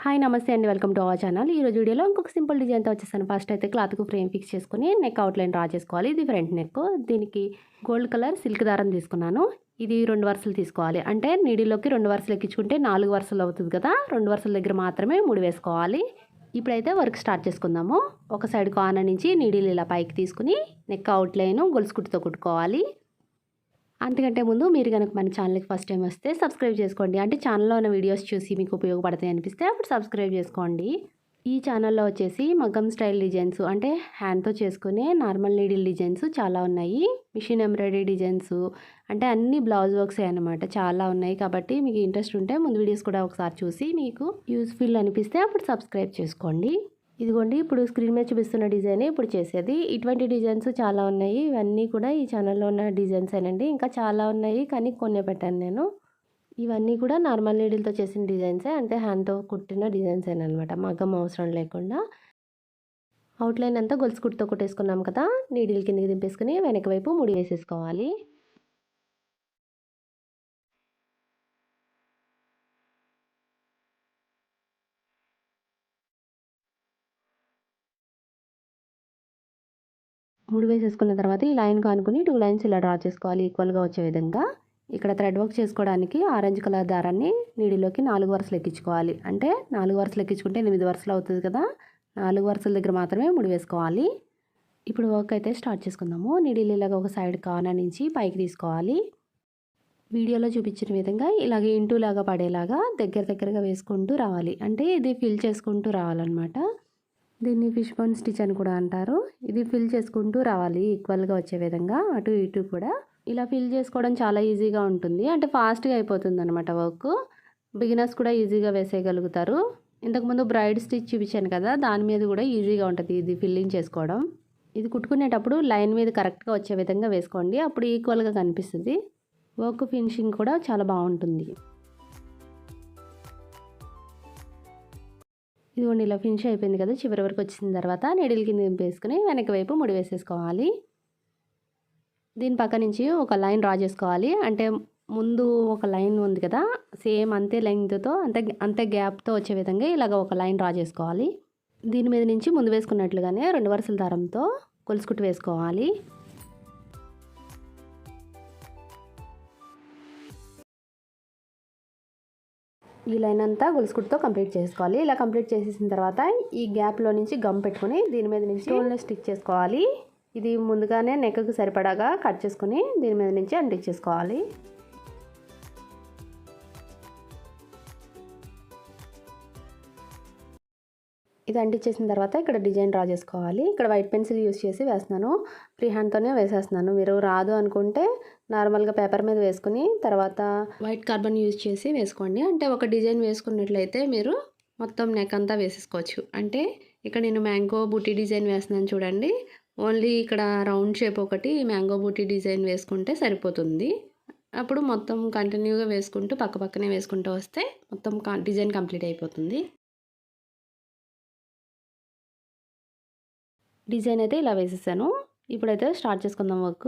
Hi నమస్తే అండి. Welcome to our channel. ఈరోజు వీడియోలో ఇంకొక సింపుల్ డిజైన్తో వచ్చేసాను. ఫస్ట్ అయితే క్లాత్కు ఫ్రేమ్ ఫిక్స్ చేసుకుని నెక్ అవుట్లైన్ డ్రా చేసుకోవాలి. ఇది ఫ్రంట్ నెక్. దీనికి గోల్డ్ కలర్ సిల్క్ దారం తీసుకున్నాను. ఇది 2 వరుసలు తీసుకోవాలి. అంటే నీడిలోకి 2 వరుసలు ఎక్కించుకుంటే 4 వరుసలు అవుతుంది కదా. 2 వరుసల దగ్గర మాత్రమే 3 వేసుకోవాలి. ఇప్పుడైతే వర్క్ స్టార్ట్ చేసుకుందాము. ఒక సైడ్ కార్నర్ నుంచి నీడిల్ ఇలా పైకి తీసుకుని నెక్ అవుట్లైన్ గొలుసు కుట్టుతో కుట్టుకోవాలి. అంతకంటే ముందు మీరు కనుక మన ఛానల్కి ఫస్ట్ టైం వస్తే సబ్స్క్రైబ్ చేసుకోండి. అంటే ఛానల్లో ఉన్న వీడియోస్ చూసి మీకు ఉపయోగపడతాయి అనిపిస్తే అప్పుడు సబ్స్క్రైబ్ చేసుకోండి. ఈ ఛానల్లో వచ్చేసి మగ్గం స్టైల్ డిజైన్స్ అంటే హ్యాండ్తో చేసుకునే నార్మల్ నీడిల్ డిజైన్స్ చాలా ఉన్నాయి. మిషన్ ఎంబ్రాయిడరీ డిజైన్స్ అంటే అన్ని బ్లౌజ్ వర్క్సే అనమాట, చాలా ఉన్నాయి. కాబట్టి మీకు ఇంట్రెస్ట్ ఉంటే ముందు వీడియోస్ కూడా ఒకసారి చూసి మీకు యూస్ఫుల్ అనిపిస్తే అప్పుడు సబ్స్క్రైబ్ చేసుకోండి. ఇదిగోండి, ఇప్పుడు స్క్రీన్ మీద చూపిస్తున్న డిజైన్ ఇప్పుడు చేసేది. ఇటువంటి డిజైన్స్ చాలా ఉన్నాయి. ఇవన్నీ కూడా ఈ ఛానల్లో ఉన్న డిజైన్స్ ఏనండి. ఇంకా చాలా ఉన్నాయి కానీ కొన్నే పెట్టాను నేను. ఇవన్నీ కూడా నార్మల్ నీడిల్తో చేసిన డిజైన్సే, అంటే హ్యాండ్తో కుట్టిన డిజైన్స్ అనమాట, మగ్గం అవసరం లేకుండా. అవుట్లైన్ అంతా గొలుసు కుట్టుతో కుట్టేసుకున్నాం కదా. నీడిల్ కిందకి దింపేసుకుని వెనక వైపు ముడి వేసేసుకోవాలి. ముడి వేసేసుకున్న తర్వాత ఈ లైన్ కానుకొని 2 లైన్స్ ఇలా డ్రా చేసుకోవాలి ఈక్వల్గా వచ్చే విధంగా. ఇక్కడ థ్రెడ్ వర్క్ చేసుకోవడానికి ఆరెంజ్ కలర్ దారాన్ని నీడిలోకి 4 వరుసలు ఎక్కించుకోవాలి. అంటే 4 వరుసలు ఎక్కించుకుంటే 8 వరుసలు అవుతుంది కదా. 4 వరుసల దగ్గర మాత్రమే ముడి వేసుకోవాలి. ఇప్పుడు వర్క్ అయితే స్టార్ట్ చేసుకుందాము. నీడిల్ ఇలాగ ఒక సైడ్ కార్నర్ నుంచి పైకి తీసుకోవాలి. వీడియోలో చూపించిన విధంగా ఇలాగే ఇంటూ లాగా పడేలాగా దగ్గరగా వేసుకుంటూ రావాలి. అంటే ఇది ఫిల్ చేసుకుంటూ రావాలన్నమాట. దీన్ని ఫిష్ బోన్ స్టిచ్ అని కూడా అంటారు. ఇది ఫిల్ చేసుకుంటూ రావాలి ఈక్వల్గా వచ్చే విధంగా, అటు ఇటు కూడా. ఇలా ఫిల్ చేసుకోవడం చాలా ఈజీగా ఉంటుంది, అంటే ఫాస్ట్గా అయిపోతుంది అనమాట వర్క్. బిగినర్స్ కూడా ఈజీగా వేసేయగలుగుతారు. ఇంతకుముందు బ్రైడ్ స్టిచ్ చూపించాను కదా, దాని మీద కూడా ఈజీగా ఉంటుంది ఇది ఫిల్లింగ్ చేసుకోవడం. ఇది కుట్టుకునేటప్పుడు లైన్ మీద కరెక్ట్గా వచ్చే విధంగా వేసుకోండి, అప్పుడు ఈక్వల్గా కనిపిస్తుంది. వర్క్ ఫినిషింగ్ కూడా చాలా బాగుంటుంది. ఇదిగోండి, ఇలా ఫినిష్ అయిపోయింది కదా. చివరి వరకు వచ్చిన తర్వాత నీడిల్ కింద దింపేసుకుని వెనక వైపు ముడి వేసేసుకోవాలి. దీని పక్క నుంచి ఒక లైన్ డ్రా చేసుకోవాలి. అంటే ముందు ఒక లైన్ ఉంది కదా, సేమ్ అంతే లెంగ్త్తో అంతే గ్యాప్తో వచ్చే విధంగా ఇలాగ ఒక లైన్ డ్రా చేసుకోవాలి. దీని మీద నుంచి ముందు వేసుకున్నట్లుగానే 2 వరుసల దారంతో గొలుసు కుట్టు వేసుకోవాలి. ఈ లైన్ అంతా గొలుసు కుట్టుతో కంప్లీట్ చేసుకోవాలి. ఇలా కంప్లీట్ చేసేసిన తర్వాత ఈ గ్యాప్లో నుంచి గమ్ పెట్టుకుని దీని మీద నుంచి స్టోన్లో స్టిక్ చేసుకోవాలి. ఇది ముందుగానే నెక్కు సరిపడాగా కట్ చేసుకుని దీని మీద నుంచి అంటించేసుకోవాలి. ఇది అంటించేసిన తర్వాత ఇక్కడ డిజైన్ డ్రా చేసుకోవాలి. ఇక్కడ వైట్ పెన్సిల్ యూస్ చేసి వేస్తున్నాను. ఫ్రీ హ్యాండ్తోనే వేసేస్తున్నాను. మీరు రాదు అనుకుంటే నార్మల్గా పేపర్ మీద వేసుకుని తర్వాత వైట్ కార్బన్ యూజ్ చేసి వేసుకోండి. అంటే ఒక డిజైన్ వేసుకున్నట్లయితే మీరు మొత్తం నెక్ అంతా వేసేసుకోవచ్చు. అంటే ఇక్కడ నేను మ్యాంగో బూటీ డిజైన్ వేస్తున్నాను చూడండి. ఓన్లీ ఇక్కడ రౌండ్ షేప్ ఒకటి మ్యాంగో బూటీ డిజైన్ వేసుకుంటే సరిపోతుంది. అప్పుడు మొత్తం కంటిన్యూగా వేసుకుంటూ పక్కనే వేసుకుంటూ వస్తే మొత్తం డిజైన్ కంప్లీట్ అయిపోతుంది. డిజైన్ అయితే ఇలా వేసేసాను. ఇప్పుడైతే స్టార్ట్ చేసుకుందాం వర్క్.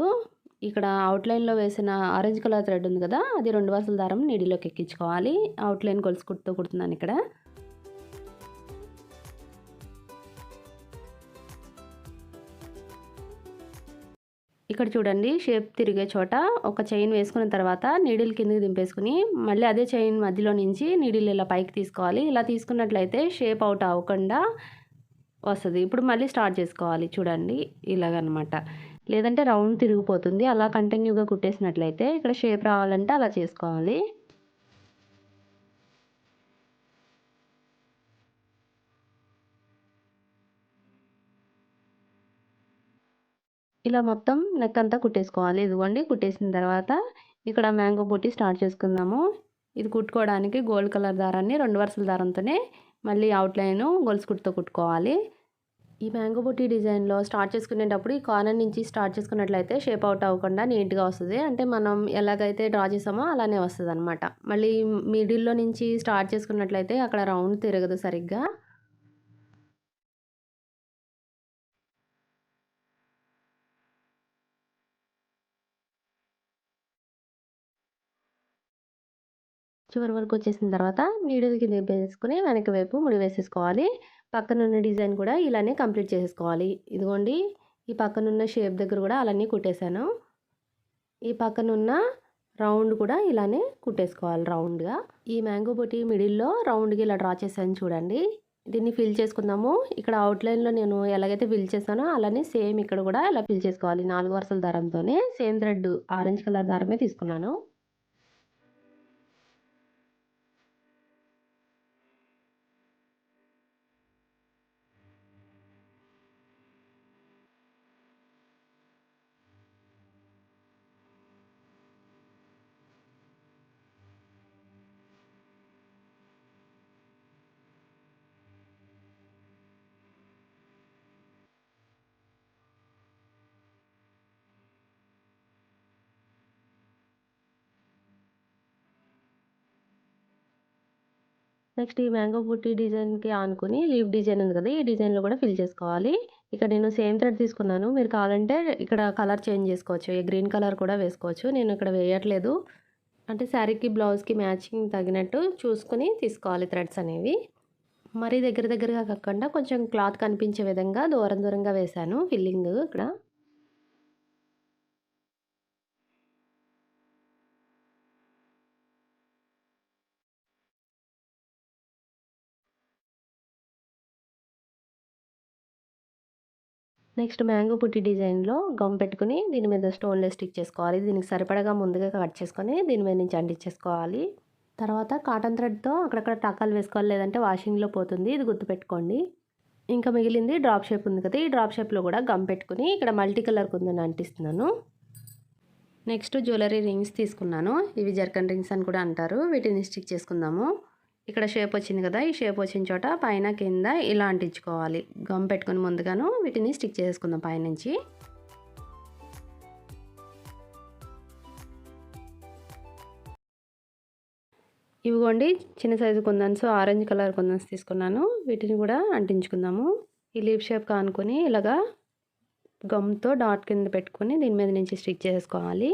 ఇక్కడ అవుట్లైన్లో వేసిన ఆరెంజ్ కలర్ థ్రెడ్ ఉంది కదా, అది 2 వరుసల దారం నీడిలోకి ఎక్కించుకోవాలి. అవుట్లైన్ గొలుసు కుట్టుతో కుడుతున్నాను ఇక్కడ. ఇక్కడ చూడండి, షేప్ తిరిగే చోట ఒక చైన్ వేసుకున్న తర్వాత నీడిల్ కిందకి దింపేసుకుని మళ్ళీ అదే చైన్ మధ్యలో నుంచి నీడిల్ ఇలా పైకి తీసుకోవాలి. ఇలా తీసుకున్నట్లయితే షేప్ అవుట్ అవ్వకుండా వస్తుంది. ఇప్పుడు మళ్ళీ స్టార్ట్ చేసుకోవాలి చూడండి, ఇలాగనమాట. లేదంటే రౌండ్ తిరిగిపోతుంది. అలా కంటిన్యూగా కుట్టేసినట్లయితే ఇక్కడ షేప్ రావాలంటే అలా చేసుకోవాలి. ఇలా మొత్తం నెక్ అంతా కుట్టేసుకోవాలి. ఇదిగోండి, కుట్టేసిన తర్వాత ఇక్కడ మ్యాంగో బూటీ స్టార్ట్ చేసుకుందాము. ఇది కుట్టుకోవడానికి గోల్డ్ కలర్ దారాన్ని 2 వరుసల దారంతోనే మళ్ళీ అవుట్లైన్ గొలుసు కుట్టుతో కుట్టుకోవాలి. ఈ మ్యాంగో బూటీ డిజైన్లో స్టార్ట్ చేసుకునేటప్పుడు ఈ కార్నర్ నుంచి స్టార్ట్ చేసుకున్నట్లయితే షేప్ అవుట్ అవ్వకుండా నీట్గా వస్తుంది. అంటే మనం ఎలాగైతే డ్రా చేసామో అలానే వస్తుంది అనమాట. మళ్ళీ మిడిల్లో నుంచి స్టార్ట్ చేసుకున్నట్లయితే అక్కడ రౌండ్ తిరగదు సరిగ్గా. చివరి వరకు వచ్చేసిన తర్వాత నీడిల్‌కి దింపేసుకొని వెనక వైపు ముడి వేసేసుకోవాలి. పక్కనున్న డిజైన్ కూడా ఇలానే కంప్లీట్ చేసేసుకోవాలి. ఇదిగోండి ఈ పక్కనున్న షేప్ దగ్గర కూడా అలానే కుట్టేసాను. ఈ పక్కనున్న రౌండ్ కూడా ఇలానే కుట్టేసుకోవాలి రౌండ్‌గా. ఈ మ్యాంగో బూటీ మిడిల్‌లో రౌండ్‌గా ఇలా డ్రా చేశాను చూడండి. దీన్ని ఫిల్ చేసుకుందాము. ఇక్కడ అవుట్‌లైన్‌లో నేను ఎలాగైతే ఫిల్ చేశానో అలానే సేమ్ ఇక్కడ కూడా ఇలా ఫిల్ చేసుకోవాలి. 4 వరుసల దారంతోనే సేమ్ థ్రెడ్ ఆరెంజ్ కలర్ దారమే తీసుకున్నాను. నెక్స్ట్ ఈ మ్యాంగో బూటీ డిజైన్‌కి ఆనుకొని లీఫ్ డిజైన్ ఉంది కదా! ఈ డిజైన్‌లో కూడా ఫిల్ చేసుకోవాలి. ఇక్కడ నేను సేమ్ థ్రెడ్ తీసుకున్నాను. మీరు కావాలంటే ఇక్కడ కలర్ చేంజ్ చేసుకోవచ్చు. ఈ గ్రీన్ కలర్ కూడా వేసుకోవచ్చు. నేను ఇక్కడ వేయట్లేదు. అంటే శారీకి, బ్లౌజ్‌కి మ్యాచింగ్ తగినట్టు చూసుకొని తీసుకోవాలి థ్రెడ్స్ అనేవి. మరీ దగ్గర దగ్గరగా కాకుండా కొంచెం క్లాత్ కనిపించే విధంగా దూరం దూరంగా వేశాను ఫిల్లింగ్ ఇక్కడ. నెక్స్ట్ మ్యాంగో పుట్టి డిజైన్‌లో గమ్ పెట్టుకొని దీని మీద స్టోన్‌లెస్ స్టిక్ చేసుకోవాలి. దీనికి సరిపడగా ముందుగా కట్ చేసుకొని దీని మీద నుంచి అంటించేసుకోవాలి. తర్వాత కాటన్ థ్రెడ్‌తో అక్కడక్కడ టక్కాలు వేసుకోవాలి. లేదంటే వాషింగ్‌లో పోతుంది. ఇది గుర్తుపెట్టుకోండి. ఇంకా మిగిలింది డ్రాప్ షేప్ ఉంది కదా! ఈ డ్రాప్ షేప్‌లో కూడా గమ్ పెట్టుకొని ఇక్కడ మల్టీ కలర్ కుందన్ అంటిస్తున్నాను. నెక్స్ట్ జ్యువెలరీ రింగ్స్ తీసుకున్నాను. ఇవి జర్కన్ రింగ్స్ అని కూడా అంటారు. వీటిని స్టిక్ చేసుకుందాము. ఇక్కడ షేప్ వచ్చింది కదా! ఈ షేప్ వచ్చిన చోట పైన కింద ఇలా అంటించుకోవాలి. గమ్ పెట్టుకొని ముందుగాను వీటిని స్టిక్ చేసుకుందాం పైనుంచి. ఇవిగోండి చిన్న సైజు కుందన్స్ ఆరెంజ్ కలర్ కుందన్స్ తీసుకున్నాను. వీటిని కూడా అంటించుకుందాము. ఈ లీఫ్ షేప్ కానుకొని ఇలాగా గమ్‌తో డాట్ కింద పెట్టుకొని దీని మీద నుంచి స్టిక్ చేసుకోవాలి.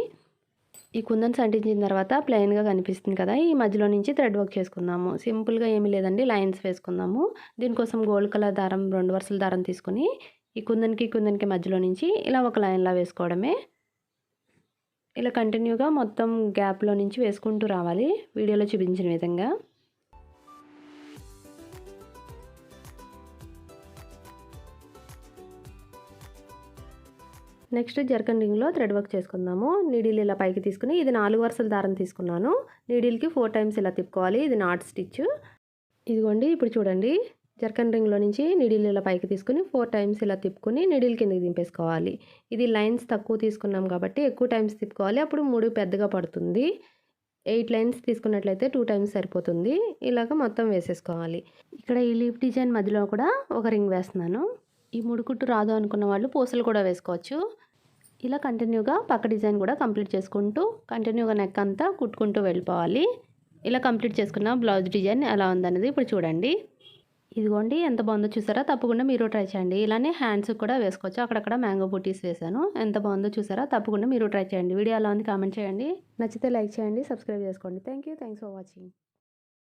ఈ కుందన్స్ అంటించిన తర్వాత ప్లెయిన్‌గా కనిపిస్తుంది కదా! ఈ మధ్యలో నుంచి థ్రెడ్ వర్క్ చేసుకుందాము. సింపుల్‌గా ఏమీ లేదండి లైన్స్ వేసుకుందాము. దీనికోసం గోల్డ్ కలర్ దారం 2 వరుసల దారం తీసుకొని ఈ కుందన్‌కి మధ్యలో నుంచి ఇలా ఒక లైన్‌లా వేసుకోవడమే. ఇలా కంటిన్యూగా మొత్తం గ్యాప్‌లో నుంచి వేసుకుంటూ రావాలి వీడియోలో చూపించిన విధంగా. నెక్స్ట్ జర్కన్ రింగ్‌లో థ్రెడ్ వర్క్ చేసుకుందాము. నీడిల్ ఇలా పైకి తీసుకొని ఇది 4 వరుసల దారం తీసుకున్నాను. నీడిల్‌కి 4 టైమ్స్ ఇలా తిప్పుకోవాలి. ఇది నాట్ స్టిచ్. ఇదిగోండి ఇప్పుడు చూడండి జర్కన్ రింగ్‌లో నుంచి నీడిల్ ఇలా పైకి తీసుకొని 4 టైమ్స్ ఇలా తిప్పుకొని నీడిల్ కిందకి దింపేసుకోవాలి. ఇది లైన్స్ తక్కువ తీసుకున్నాం కాబట్టి ఎక్కువ టైమ్స్ తిప్పుకోవాలి. అప్పుడు ముడి పెద్దగా పడుతుంది. 8 లైన్స్ తీసుకున్నట్లయితే 2 టైమ్స్ సరిపోతుంది. ఇలాగ మొత్తం వేసేసుకోవాలి. ఇక్కడ ఈ లీఫ్ డిజైన్ మధ్యలో కూడా ఒక రింగ్ వేస్తున్నాను. ఈ ముడికుట్టు రాదు అనుకున్న వాళ్ళు పూసలు కూడా వేసుకోవచ్చు. ఇలా కంటిన్యూగా పక్క డిజైన్ కూడా కంప్లీట్ చేసుకుంటూ కంటిన్యూగా నెక్ అంతా కుట్టుకుంటూ వెళ్ళిపోవాలి. ఇలా కంప్లీట్ చేసుకున్న బ్లౌజ్ డిజైన్ ఎలా ఉందనేది ఇప్పుడు చూడండి. ఇదిగోండి ఎంత బాగుందో చూసారా? తప్పకుండా మీరు ట్రై చేయండి. ఇలానే హ్యాండ్స్‌కి కూడా వేసుకోవచ్చు. అక్కడక్కడ మ్యాంగో బూటీస్ వేశాను. ఎంత బాగుందో చూసారా? తప్పకుండా మీరు ట్రై చేయండి. వీడియో ఎలా ఉంది కామెంట్ చేయండి. నచ్చితే లైక్ చేయండి. సబ్స్క్రైబ్ చేసుకోండి. Thanks for watching.